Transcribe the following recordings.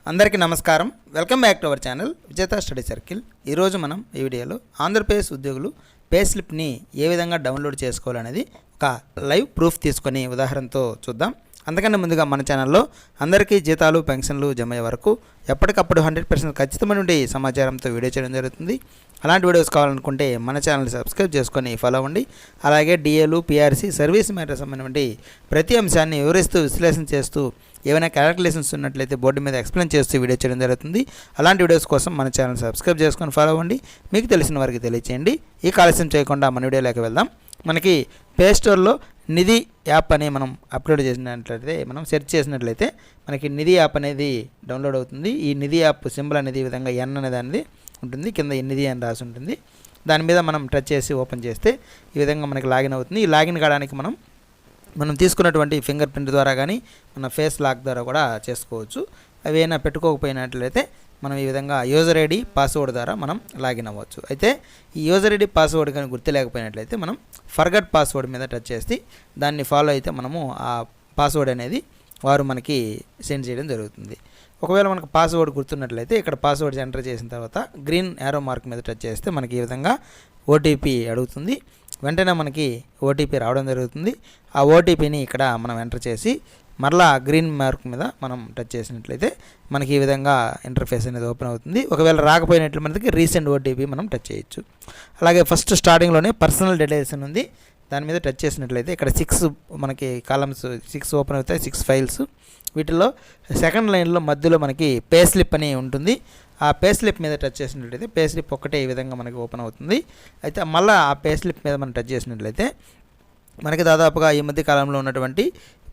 అందరికీ నమస్కారం. Welcome back to our channel విజేత స్టడీ సర్కిల్. ఈరోజు మనం ఈ వీడియోలో ఆంధ్రప్రదేశ్ ఉద్యోగులు పే స్లిప్ని ఏ విధంగా డౌన్లోడ్ చేసుకోవాలనేది ఒక లైవ్ ప్రూఫ్ తీసుకొని ఉదాహరణతో చూద్దాం. అంతకన్నా ముందుగా మన ఛానల్లో అందరికీ జీతాలు పెన్షన్లు జమ అయ్యే వరకు ఎప్పటికప్పుడు 100% ఖచ్చితమైన సమాచారంతో వీడియో చేయడం జరుగుతుంది. అలాంటి వీడియోస్ కావాలనుకుంటే మన ఛానల్ని సబ్స్క్రైబ్ చేసుకొని ఫాలో అవ్వండి. అలాగే డిఏలు, పిఆర్సీ, సర్వీస్ మ్యాటర్ సంబంధించి ప్రతి అంశాన్ని వివరిస్తూ విశ్లేషణ చేస్తూ ఏమైనా క్యాలిక్యులేషన్స్ ఉన్నట్లయితే బోర్డు మీద ఎక్స్ప్లెయిన్ చేస్తూ వీడియో చేయడం జరుగుతుంది. అలాంటి వీడియోస్ కోసం మన ఛానల్ సబ్స్క్రైబ్ చేసుకొని ఫాలో అవ్వండి. మీకు తెలిసిన వారికి తెలియచేయండి. ఈ ఆలస్యం చేయకుండా మన వీడియోలోకి వెళ్దాం. మనకి ప్లే స్టోర్లో నిధి యాప్ అని మనం అప్లోడ్ చేసినట్లయితే, మనం సెర్చ్ చేసినట్లయితే మనకి నిధి యాప్ అనేది డౌన్లోడ్ అవుతుంది. ఈ నిధి యాప్ సింబల్ అనేది ఈ విధంగా ఎన్ అనేది అనేది ఉంటుంది, కింద నిధి అని రాసి ఉంటుంది. దాని మీద మనం టచ్ చేసి ఓపెన్ చేస్తే ఈ విధంగా మనకి లాగిన్ అవుతుంది. ఈ లాగిన్ కావడానికి మనం తీసుకున్నటువంటి ఫింగర్ ప్రింట్ ద్వారా కానీ మన ఫేస్ లాక్ ద్వారా కూడా చేసుకోవచ్చు. అవి అయినా పెట్టుకోకపోయినట్లయితే మనం ఈ విధంగా యూజర్ ఐడి, పాస్వర్డ్ ద్వారా మనం లాగిన్ అవ్వచ్చు. అయితే ఈ యూజర్ ఐడి, పాస్వర్డ్ కానీ గుర్తులేకపోయినట్లయితే మనం ఫర్గట్ పాస్వర్డ్ మీద టచ్ చేసి దాన్ని ఫాలో అయితే మనము ఆ పాస్వర్డ్ అనేది వారు మనకి సెండ్ చేయడం జరుగుతుంది. ఒకవేళ మనకు పాస్వర్డ్ గుర్తున్నట్లయితే ఇక్కడ పాస్వర్డ్ ఎంటర్ చేసిన తర్వాత గ్రీన్ యారో మార్క్ మీద టచ్ చేస్తే మనకి ఈ విధంగా ఓటీపీ అడుగుతుంది. వెంటనే మనకి ఓటీపీ రావడం జరుగుతుంది. ఆ ఓటీపీని ఇక్కడ మనం ఎంటర్ చేసి మరలా గ్రీన్ మార్క్ మీద మనం టచ్ చేసినట్లయితే మనకి ఈ విధంగా ఇంటర్ఫేస్ అనేది ఓపెన్ అవుతుంది. ఒకవేళ రాకపోయినట్లు మనకి రీసెంట్ ఓటీపీ మనం టచ్ చేయొచ్చు. అలాగే ఫస్ట్ స్టార్టింగ్లోనే పర్సనల్ డీటెయిల్స్ అని ఉంది, దాని మీద టచ్ చేసినట్లయితే ఇక్కడ 6 మనకి కాలమ్స్ 6 ఓపెన్ అవుతాయి, 6 ఫైల్స్. వీటిల్లో సెకండ్ లైన్లో మధ్యలో మనకి పే స్లిప్ అని ఉంటుంది. ఆ పే స్లిప్ మీద టచ్ చేసినట్లయితే పే స్లిప్ ఒకటే ఈ విధంగా మనకి ఓపెన్ అవుతుంది. అయితే మళ్ళీ ఆ పే స్లిప్ మీద మనం టచ్ చేసినట్లయితే మనకి దాదాపుగా ఈ మధ్య కాలంలో ఉన్నటువంటి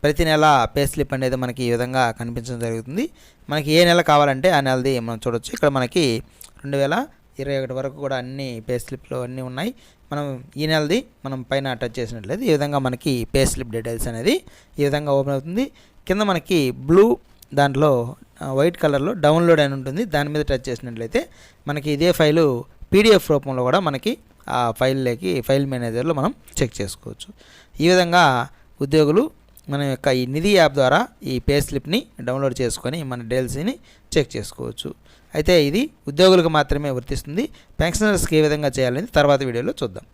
ప్రతి నెల పే స్లిప్ అనేది మనకి ఈ విధంగా కనిపించడం జరుగుతుంది. మనకి ఏ నెల కావాలంటే ఆ నెలది మనం చూడవచ్చు. ఇక్కడ మనకి 2021 వరకు కూడా అన్ని పే స్లిప్లు అన్నీ ఉన్నాయి. మనం ఈ నెలది మనం పైన టచ్ చేసినట్లయితే ఈ విధంగా మనకి పే స్లిప్ డీటెయిల్స్ అనేది ఈ విధంగా ఓపెన్ అవుతుంది. కింద మనకి బ్లూ దాంట్లో వైట్ కలర్లో డౌన్లోడ్ అని ఉంటుంది, దాని మీద టచ్ చేసినట్లయితే మనకి ఇదే ఫైలు పీడిఎఫ్ రూపంలో కూడా మనకి ఆ ఫైల్లోకి ఫైల్ మేనేజర్లో మనం చెక్ చేసుకోవచ్చు. ఈ విధంగా ఉద్యోగులు మన యొక్క ఈ నిధి యాప్ ద్వారా ఈ పే స్లిప్ని డౌన్లోడ్ చేసుకొని మన డీటెయిల్స్ని చెక్ చేసుకోవచ్చు. అయితే ఇది ఉద్యోగులకు మాత్రమే వర్తిస్తుంది. పెన్షనర్స్కి ఏ విధంగా చేయాలని తర్వాత వీడియోలో చూద్దాం.